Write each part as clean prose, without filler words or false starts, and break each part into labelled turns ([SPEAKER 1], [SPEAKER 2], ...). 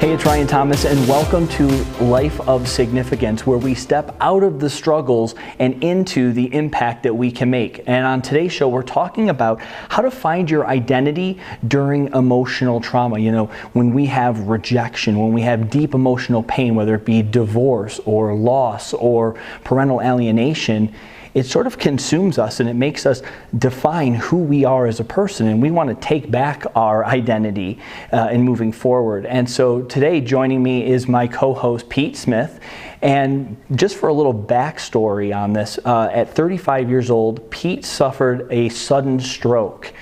[SPEAKER 1] Hey, it's Ryan Thomas, and welcome to Life of Significance, where we step out of the struggles and into the impact that we can make. And on today's show, we're talking about how to find your identity during emotional trauma. You know, when we have rejection, when we have deep emotional pain, whether it be divorce or loss or parental alienation, it sort of consumes us and it makes us define who we are as a person, and we want to take back our identity in moving forward. And so today joining me is my co-host Pete Smith. And just for a little backstory on this, at 35 years old, Pete suffered a sudden stroke.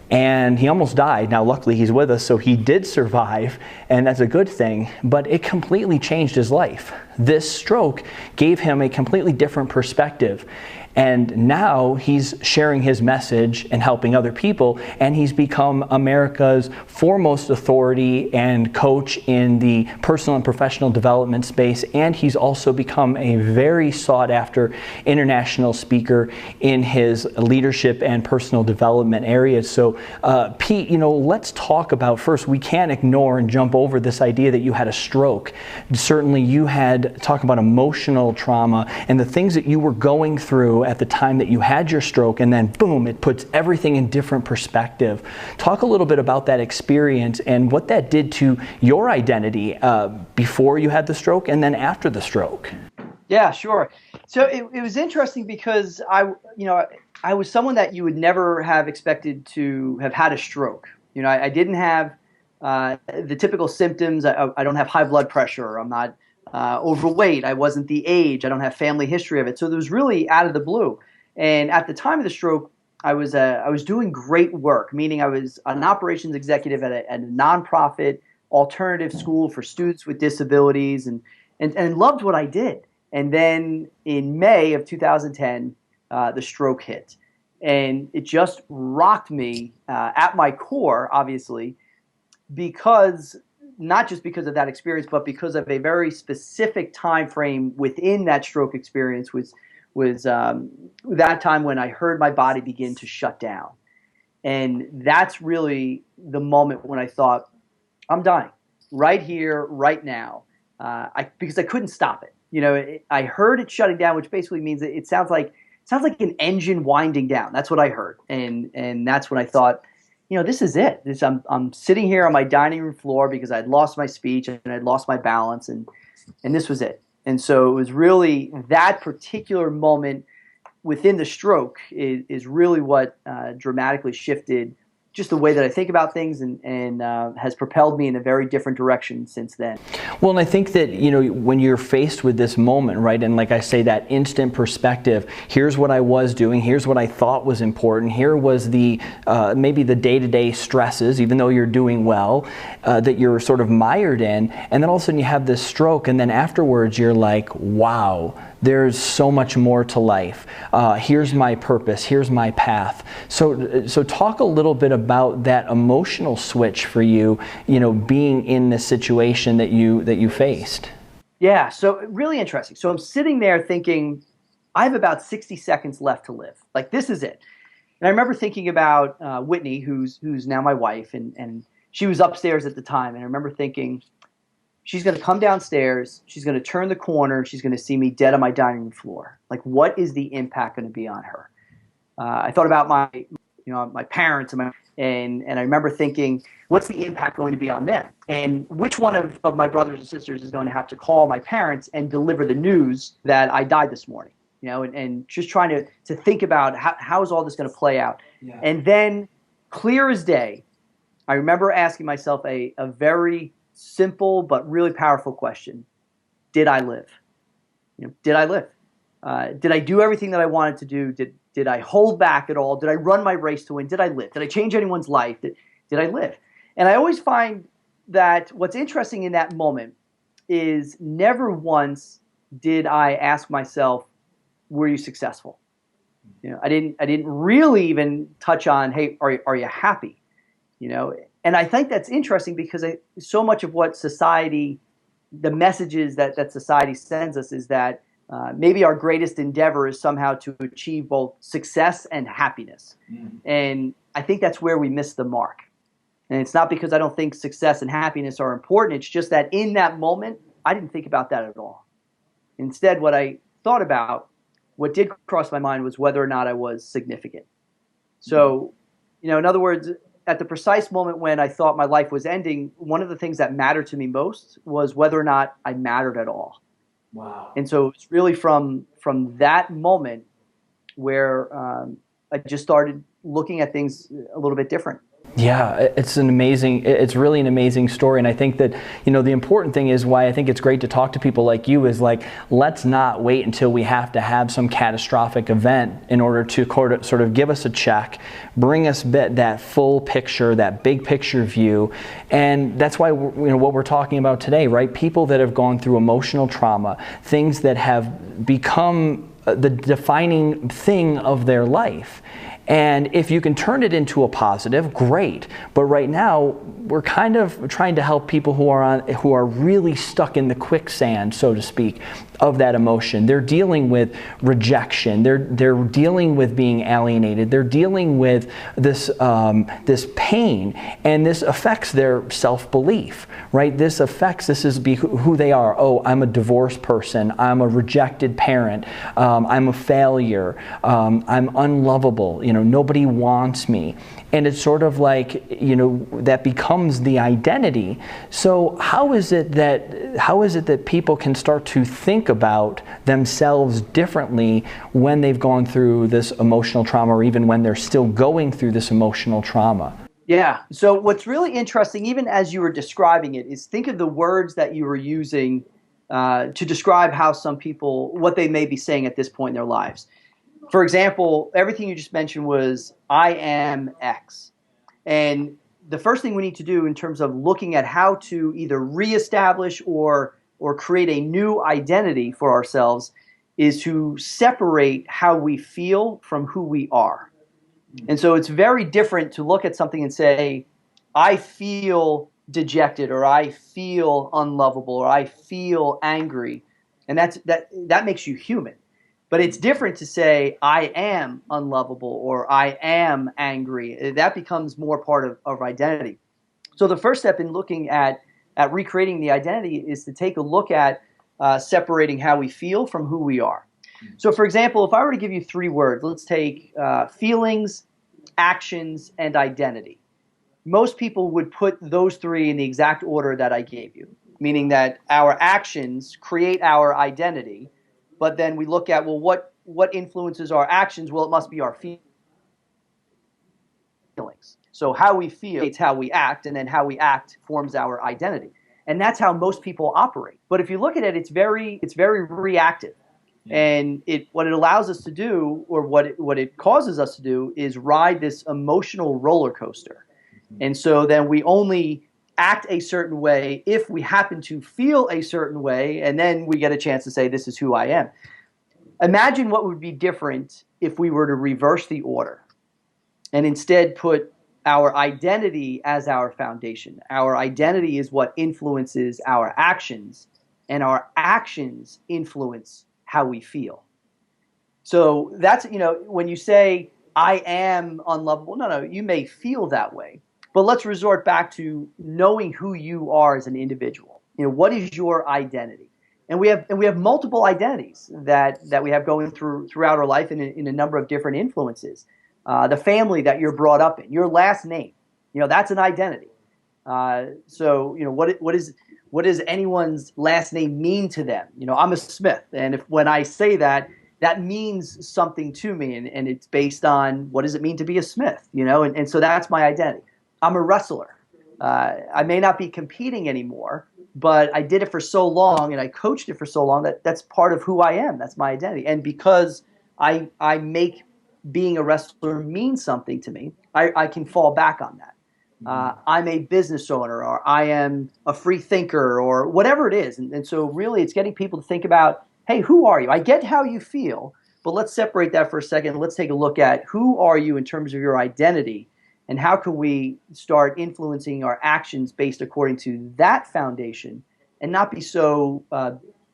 [SPEAKER 1] And he almost died. Now, luckily, he's with us, so he did survive, and that's a good thing, but it completely changed his life. This stroke gave him a completely different perspective. And now he's sharing his message and helping other people, and he's become America's foremost authority and coach in the personal and professional development space, and he's also become a very sought-after international speaker in his leadership and personal development areas. So, Pete, you know, let's talk about first, we can't ignore and jump over this idea that you had a stroke. Certainly you had, talk about emotional trauma and the things that you were going through at the time that you had your stroke, and then boom, it puts everything in different perspective. Talk a little bit about that experience and what that did to your identity before you had the stroke and then after the stroke.
[SPEAKER 2] Yeah, sure. So it was interesting because I was someone that you would never have expected to have had a stroke. You know, I didn't have the typical symptoms. I don't have high blood pressure. I'm not overweight. I wasn't the age. I don't have family history of it. So it was really out of the blue. And at the time of the stroke, I was doing great work, meaning I was an operations executive at a nonprofit alternative school for students with disabilities, and loved what I did. And then in May of 2010, the stroke hit. And it just rocked me at my core, obviously, because not just because of that experience, but because of a very specific time frame within that stroke experience was that time when I heard my body begin to shut down. And that's really the moment when I thought, I'm dying right here, right now, because I couldn't stop it. You know, I heard it shutting down, which basically means that it sounds like an engine winding down. That's what I heard, and that's when I thought, you know, this is it. I'm sitting here on my dining room floor because I'd lost my speech and I'd lost my balance, and this was it. And so it was really that particular moment within the stroke is really what dramatically shifted just the way that I think about things, and has propelled me in a very different direction since then.
[SPEAKER 1] Well, and I think that, you know, when you're faced with this moment, right, and like I say, that instant perspective, here's what I was doing, here's what I thought was important, here was the maybe the day-to-day stresses, even though you're doing well, that you're sort of mired in, and then all of a sudden you have this stroke, and then afterwards you're like, wow, there's so much more to life. Here's my purpose. Here's my path. So talk a little bit about that emotional switch for you, you know, being in this situation that you faced.
[SPEAKER 2] Yeah, so really interesting. So I'm sitting there thinking, I have about 60 seconds left to live. Like, this is it. And I remember thinking about Whitney, who's now my wife, and she was upstairs at the time. And I remember thinking, she's going to come downstairs, she's going to turn the corner, she's going to see me dead on my dining room floor. Like, what is the impact going to be on her? I thought about my parents, and I remember thinking, what's the impact going to be on them? And which one of my brothers and sisters is going to have to call my parents and deliver the news that I died this morning? You know, and just trying to think about how is all this going to play out. Yeah. And then, clear as day, I remember asking myself a very simple but really powerful question. Did I live? You know, did I live? Did I do everything that I wanted to do? Did I hold back at all? Did I run my race to win? Did I live? Did I change anyone's life? Did I live? And I always find that what's interesting in that moment is never once did I ask myself, were you successful? You know, I didn't really even touch on, hey, are you happy? You know, and I think that's interesting because so much of what society, the messages that society sends us is that maybe our greatest endeavor is somehow to achieve both success and happiness. Mm. And I think that's where we miss the mark. And it's not because I don't think success and happiness are important. It's just that in that moment, I didn't think about that at all. Instead, what I thought about, what did cross my mind was whether or not I was significant. So, in other words, at the precise moment when I thought my life was ending, one of the things that mattered to me most was whether or not I mattered at all.
[SPEAKER 1] Wow.
[SPEAKER 2] And so it's really from that moment where I just started looking at things a little bit different.
[SPEAKER 1] Yeah, it's really an amazing story. And I think that, the important thing is why I think it's great to talk to people like you is like, let's not wait until we have to have some catastrophic event in order to sort of give us a check, bring us that full picture, that big picture view. And that's why, what we're talking about today, right? People that have gone through emotional trauma, things that have become the defining thing of their life. And if you can turn it into a positive, great. But right now, we're kind of trying to help people who are really stuck in the quicksand, so to speak, of that emotion. They're dealing with rejection. They're dealing with being alienated. They're dealing with this pain, and this affects their self-belief, right? This is who they are. Oh, I'm a divorced person. I'm a rejected parent. I'm a failure. I'm unlovable. Nobody wants me. And it's sort of like, that becomes the identity. So how is it that people can start to think about themselves differently when they've gone through this emotional trauma, or even when they're still going through this emotional trauma?
[SPEAKER 2] Yeah. So what's really interesting, even as you were describing it, is think of the words that you were using to describe how some people, what they may be saying at this point in their lives. For example, everything you just mentioned was, I am X. And the first thing we need to do in terms of looking at how to either reestablish or create a new identity for ourselves is to separate how we feel from who we are. And so it's very different to look at something and say, I feel dejected, or I feel unlovable, or I feel angry. And that makes you human. But it's different to say, I am unlovable, or I am angry. That becomes more part of identity. So the first step in looking at recreating the identity is to take a look at separating how we feel from who we are. So for example, if I were to give you 3 words, let's take feelings, actions, and identity. Most people would put those 3 in the exact order that I gave you, meaning that our actions create our identity. But then we look at, well, what influences our actions? Well, it must be our feelings. So how we feel is how we act, and then how we act forms our identity. And that's how most people operate. But if you look at it, it's very reactive. And what it allows us to do, or what it causes us to do, is ride this emotional roller coaster. And so then we only act a certain way if we happen to feel a certain way, and then we get a chance to say, this is who I am. Imagine what would be different if we were to reverse the order and instead put our identity as our foundation. Our identity is what influences our actions, and our actions influence how we feel. So that's, when you say, I am unlovable, no, you may feel that way. But let's resort back to knowing who you are as an individual. What is your identity? And we have multiple identities that we have going throughout our life in a number of different influences. The family that you're brought up in, your last name, that's an identity. So what does anyone's last name mean to them? I'm a Smith, and when I say that means something to me, and it's based on, what does it mean to be a Smith? And so that's my identity. I'm a wrestler. I may not be competing anymore, but I did it for so long, and I coached it for so long that's part of who I am. That's my identity. And because I make being a wrestler mean something to me, I can fall back on that. I'm a business owner, or I am a free thinker, or whatever it is. And so really it's getting people to think about, hey, who are you? I get how you feel, but let's separate that for a second. Let's take a look at, who are you in terms of your identity? And how can we start influencing our actions based according to that foundation, and not be so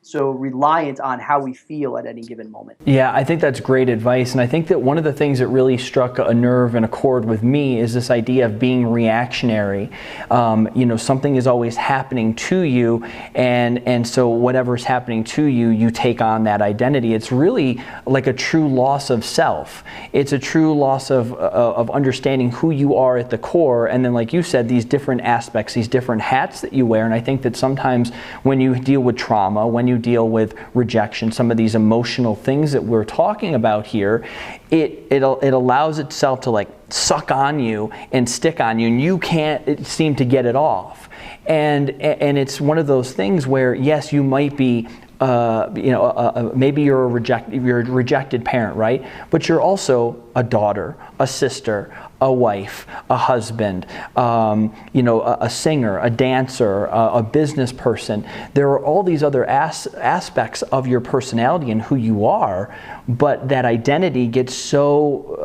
[SPEAKER 2] so reliant on how we feel at any given moment.
[SPEAKER 1] Yeah, I think that's great advice. And I think that one of the things that really struck a nerve and a chord with me is this idea of being reactionary. Something is always happening to you, and so whatever's happening to you, you take on that identity. It's really like a true loss of self. It's a true loss of understanding who you are at the core, and then, like you said, these different aspects, these different hats that you wear. And I think that sometimes when you deal with trauma, when you deal with rejection, some of these emotional things that we're talking about here, it allows itself to like suck on you and stick on you, and you can't seem to get it off. And it's one of those things where, yes, you might be maybe you're a rejected parent, right? But you're also a daughter, a sister, a wife, a husband, a singer, a dancer, a business person. There are all these other aspects of your personality and who you are, but that identity gets so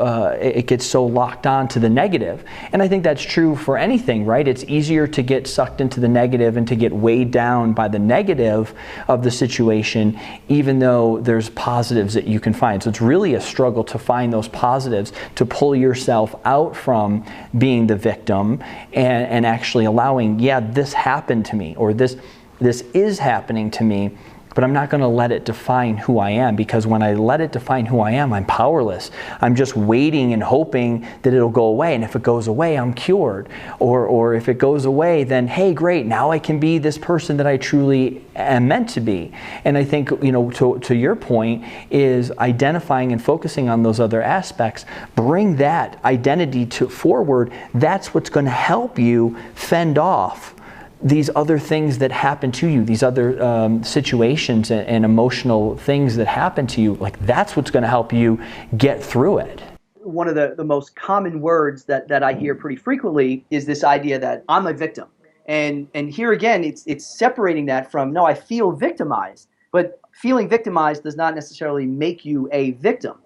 [SPEAKER 1] locked on to the negative. And I think that's true for anything, right? It's easier to get sucked into the negative and to get weighed down by the negative of the situation, even though there's positives that you can find. So it's really a struggle to find those positives, to pull yourself out from being the victim and actually allowing, yeah, this happened to me, or this is happening to me, but I'm not going to let it define who I am, because when I let it define who I am, I'm powerless. I'm just waiting and hoping that it'll go away, and if it goes away, I'm cured. Or if it goes away, then hey, great, now I can be this person that I truly am meant to be. And I think, to your point, is identifying and focusing on those other aspects, bring that identity forward. That's what's going to help you fend off these other things that happen to you, these other situations and emotional things that happen to you. Like, that's what's going to help you get through it.
[SPEAKER 2] One of the most common words that I hear pretty frequently is this idea that I'm a victim. And here again, it's separating that from, no, I feel victimized, but feeling victimized does not necessarily make you a victim.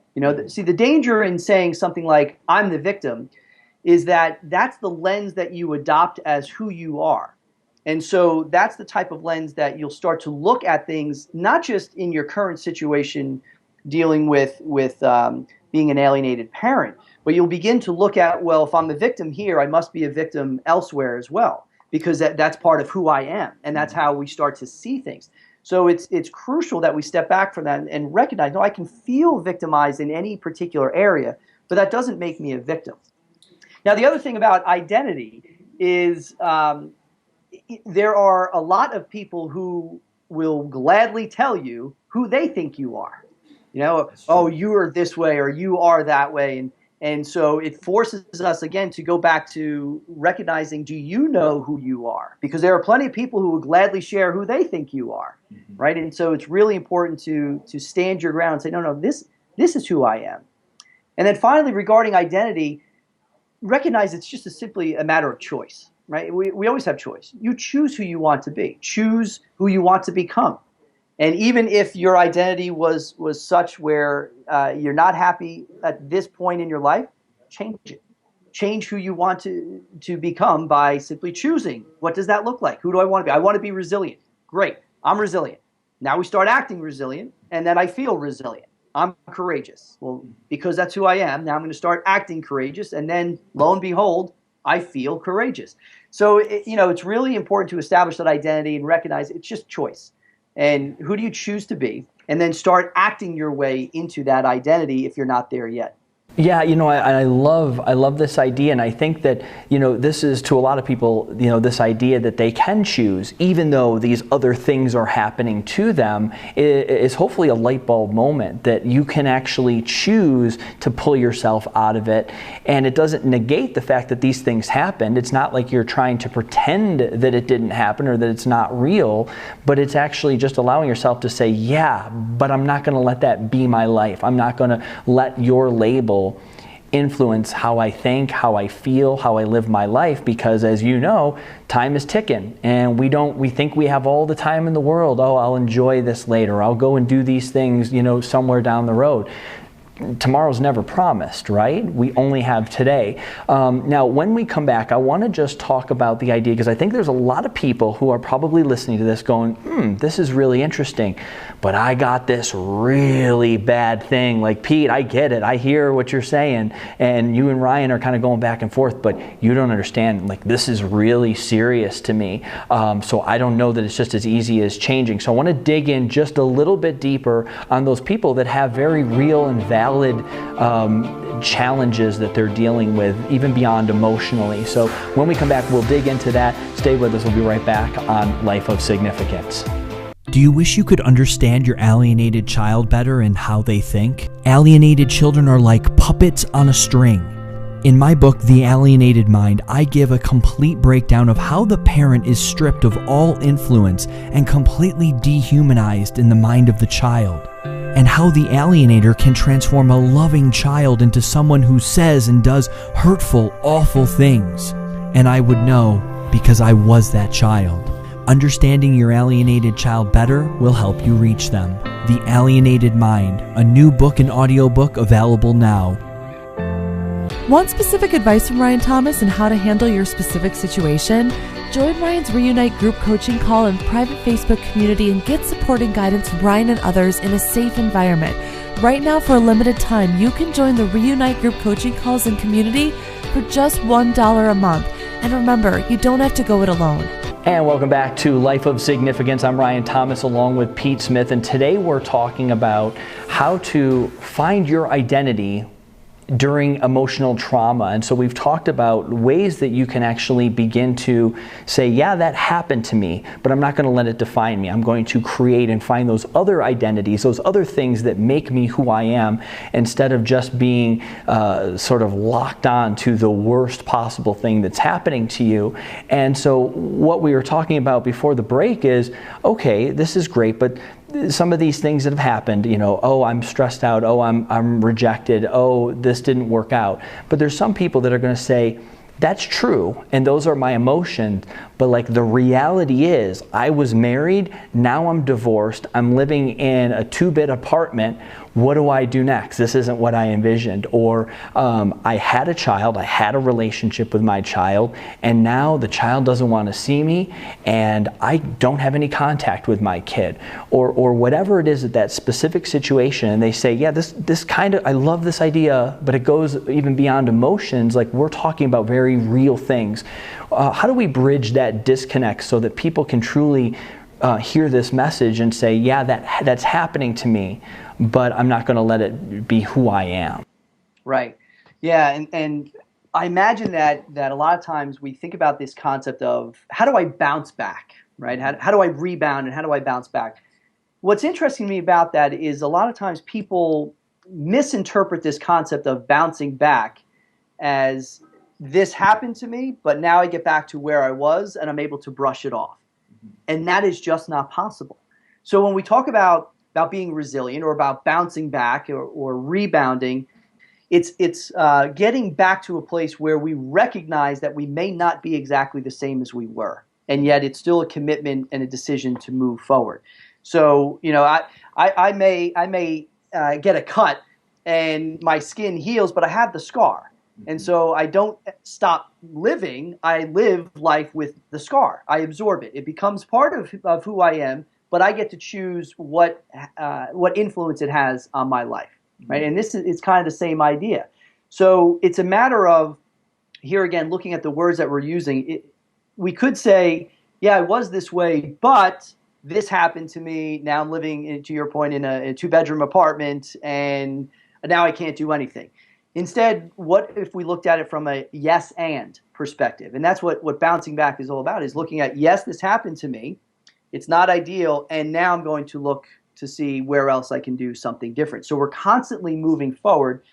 [SPEAKER 2] See, the danger in saying something like, I'm the victim, is that that's the lens that you adopt as who you are. And so that's the type of lens that you'll start to look at things, not just in your current situation dealing with being an alienated parent, but you'll begin to look at, well, if I'm the victim here, I must be a victim elsewhere as well, because that's part of who I am, and that's how we start to see things. So it's crucial that we step back from that and recognize, no, I can feel victimized in any particular area, but that doesn't make me a victim. Now, the other thing about identity is there are a lot of people who will gladly tell you who they think you are. Oh, you are this way or you are that way. And so it forces us again to go back to recognizing, do you know who you are? Because there are plenty of people who will gladly share who they think you are, right? And so it's really important to stand your ground and say, no, this is who I am. And then finally, regarding identity, recognize it's just simply a matter of choice. Right? We always have choice. You choose who you want to be. Choose who you want to become. And even if your identity was such where you're not happy at this point in your life, change it. Change who you want to become by simply choosing. What does that look like? Who do I want to be? I want to be resilient. Great. I'm resilient. Now we start acting resilient, and then I feel resilient. I'm courageous. Well, because that's who I am, now I'm going to start acting courageous, and then lo and behold, I feel courageous. So, it's really important to establish that identity and recognize it's just choice. And who do you choose to be? And then start acting your way into that identity if you're not there yet.
[SPEAKER 1] Yeah, I love this idea, and I think that, this is to a lot of people, this idea that they can choose, even though these other things are happening to them, is hopefully a light bulb moment that you can actually choose to pull yourself out of it, and it doesn't negate the fact that these things happened. It's not like you're trying to pretend that it didn't happen or that it's not real, but it's actually just allowing yourself to say, yeah, but I'm not going to let that be my life. I'm not going to let your label influence how I think, how I feel, how I live my life, because as you know, time is ticking, and we think we have all the time in the world. Oh, I'll enjoy this later. I'll go and do these things, somewhere down the road. tomorrow's never promised, right? We only have today. Now, when we come back, I want to just talk about the idea, because I think there's a lot of people who are probably listening to this going, this is really interesting, but I got this really bad thing. Like, Pete, I get it. I hear what you're saying. And you and Ryan are kind of going back and forth, but you don't understand. Like, this is really serious to me. So I don't know that it's just as easy as changing. So I want to dig in just a little bit deeper on those people that have very real and valid challenges that they're dealing with, even beyond emotionally. So when we come back, we'll dig into that. Stay with us. We'll be right back on Life of Significance.
[SPEAKER 3] Do you wish you could understand your alienated child better and how they think? Alienated children are like puppets on a string. In my book, The Alienated Mind, I give a complete breakdown of how the parent is stripped of all influence and completely dehumanized in the mind of the child, and how the alienator can transform a loving child into someone who says and does hurtful, awful things. And I would know because I was that child. Understanding your alienated child better will help you reach them. The Alienated Mind, a new book and audiobook available now.
[SPEAKER 4] Want specific advice from Ryan Thomas on how to handle your specific situation? Join Ryan's Reunite group coaching call and private Facebook community and get support and guidance from Ryan and others in a safe environment. Right now, for a limited time, you can join the Reunite group coaching calls and community for just $1 a month. And remember, you don't have to go it alone.
[SPEAKER 1] And welcome back to Life of Significance. I'm Ryan Thomas along with Pete Smith, and today we're talking about how to find your identity during emotional trauma. And so we've talked about ways that you can actually begin to say, yeah, that happened to me, but I'm not going to let it define me. I'm going to create and find those other identities, those other things that make me who I am, instead of just being sort of locked on to the worst possible thing that's happening to you. And so what we were talking about before the break is, okay, this is great, but some of these things that have happened, oh, I'm stressed out, oh, I'm rejected, oh, this didn't work out. But there's some people that are going to say, that's true, and those are my emotions, but like the reality is, I was married, now I'm divorced, I'm living in a 2-bit apartment, what do I do next? This isn't what I envisioned. Or I had a child, I had a relationship with my child, and now the child doesn't want to see me, and I don't have any contact with my kid. Or whatever it is at that specific situation, and they say, yeah, this kind of, I love this idea, but it goes even beyond emotions, like we're talking about very real things. How do we bridge that disconnect so that people can truly hear this message and say, yeah, that's happening to me, but I'm not going to let it be who I am?
[SPEAKER 2] Right. Yeah, and I imagine that a lot of times we think about this concept of how do I bounce back, right? How do I rebound and how do I bounce back? What's interesting to me about that is a lot of times people misinterpret this concept of bouncing back as this happened to me, but now I get back to where I was and I'm able to brush it off. And that is just not possible. So when we talk about being resilient or about bouncing back or rebounding, it's getting back to a place where we recognize that we may not be exactly the same as we were, and yet it's still a commitment and a decision to move forward. So I may get a cut and my skin heals, but I have the scar. And so I don't stop living. I live life with the scar. I absorb it. It becomes part of who I am, but I get to choose what influence it has on my life, right? And it's kind of the same idea. So it's a matter of, here again, looking at the words that we're using. We could say, yeah, I was this way, but this happened to me. Now I'm living, to your point, in a 2-bedroom apartment, and now I can't do anything. Instead, what if we looked at it from a yes and perspective? And that's what bouncing back is all about, is looking at, yes, this happened to me. It's not ideal, and now I'm going to look to see where else I can do something different. So we're constantly moving forward,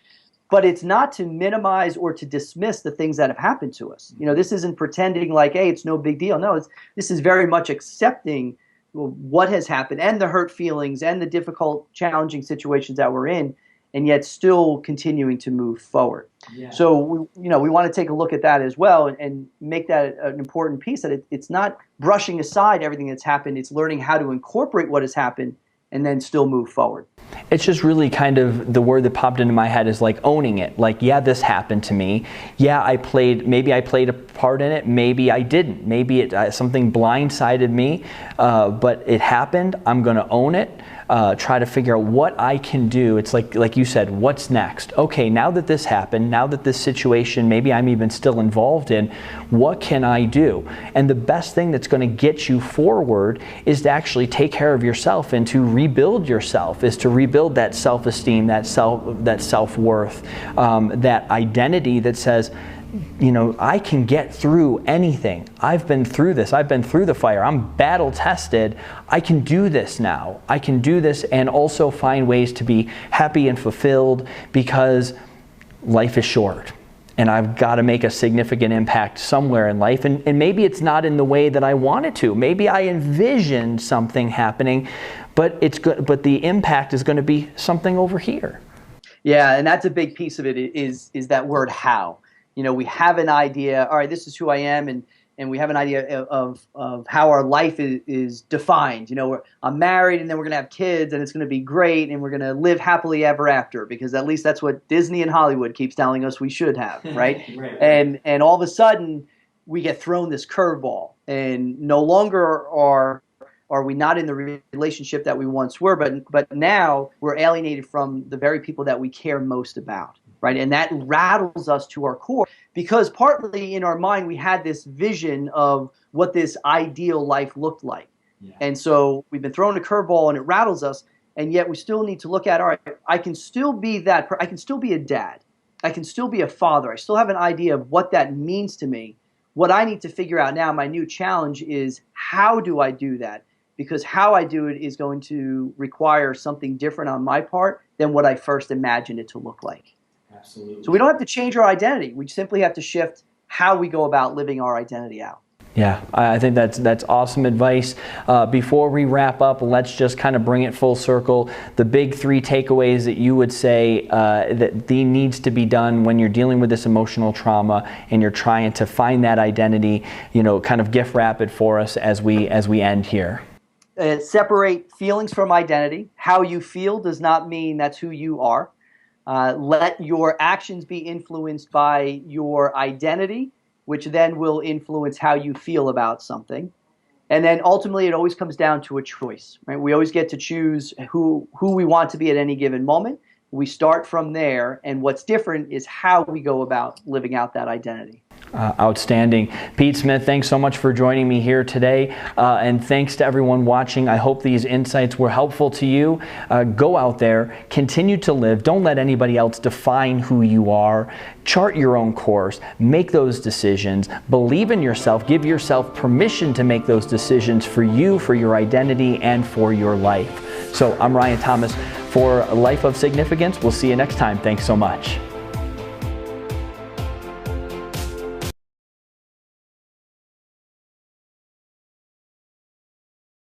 [SPEAKER 2] but it's not to minimize or to dismiss the things that have happened to us. This isn't pretending like, hey, it's no big deal. No, this is very much accepting what has happened and the hurt feelings and the difficult, challenging situations that we're in, and yet still continuing to move forward. Yeah. So we want to take a look at that as well and make that an important piece, that it's not brushing aside everything that's happened. It's learning how to incorporate what has happened and then still move forward.
[SPEAKER 1] It's just really kind of, the word that popped into my head is like owning it. Like, yeah, this happened to me. Yeah, maybe I played a part in it. Maybe I didn't. Maybe something blindsided me, but it happened. I'm going to own it. Try to figure out what I can do. It's like you said, what's next? Okay, now that this happened, now that this situation, maybe I'm even still involved in, what can I do? And the best thing that's going to get you forward is to actually take care of yourself and to rebuild yourself, is to rebuild that self-esteem, that self-worth, that identity that says, you know, I can get through anything. I've been through this. I've been through the fire. I'm battle tested. I can do this now. I can do this and also find ways to be happy and fulfilled, because life is short and I've got to make a significant impact somewhere in life. And maybe it's not in the way that I want it to. Maybe I envisioned something happening, but it's good. But the impact is going to be something over here.
[SPEAKER 2] Yeah, and that's a big piece of it, is that word how. You know, we have an idea, all right, this is who I am, and we have an idea of how our life is defined. You know, I'm married, and then we're going to have kids, and it's going to be great, and we're going to live happily ever after, because at least that's what Disney and Hollywood keeps telling us we should have, right? Right. And all of a sudden, we get thrown this curveball, and no longer are we not in the relationship that we once were, but now we're alienated from the very people that we care most about. Right, and that rattles us to our core, because partly in our mind we had this vision of what this ideal life looked like. Yeah. And so we've been thrown a curveball and it rattles us, and yet we still need to look at, all right, I can still be that, I can still be a dad, I can still be a father, I still have an idea of what that means to me. What I need to figure out now, my new challenge, is how do I do that? Because how I do it is going to require something different on my part than what I first imagined it to look like. Absolutely. So we don't have to change our identity. We simply have to shift how we go about living our identity out.
[SPEAKER 1] Yeah, I think that's awesome advice. Before we wrap up, let's just kind of bring it full circle. The big 3 takeaways that you would say that needs to be done when you're dealing with this emotional trauma and you're trying to find that identity. You know, kind of gift wrap it for us as we end here.
[SPEAKER 2] Separate feelings from identity. How you feel does not mean that's who you are. Let your actions be influenced by your identity, which then will influence how you feel about something. And then ultimately it always comes down to a choice, right? We always get to choose who we want to be at any given moment. We start from there, and what's different is how we go about living out that identity.
[SPEAKER 1] Outstanding. Pete Smith, thanks so much for joining me here today. And thanks to everyone watching. I hope these insights were helpful to you. Go out there, continue to live. Don't let anybody else define who you are. Chart your own course. Make those decisions. Believe in yourself. Give yourself permission to make those decisions for you, for your identity, and for your life. So I'm Ryan Thomas for Life of Significance. We'll see you next time. Thanks so much.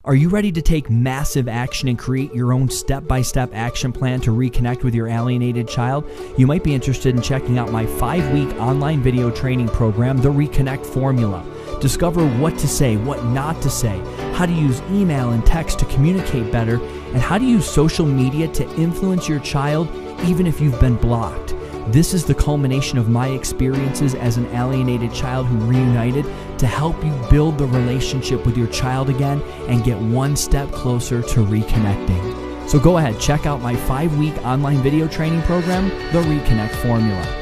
[SPEAKER 3] Are you ready to take massive action and create your own step-by-step action plan to reconnect with your alienated child? You might be interested in checking out my 5-week online video training program, The Reconnect Formula. Discover what to say, what not to say, how to use email and text to communicate better, and how to use social media to influence your child even if you've been blocked. This is the culmination of my experiences as an alienated child who reunited to help you build the relationship with your child again and get one step closer to reconnecting. So go ahead, check out my 5-week online video training program, The Reconnect Formula.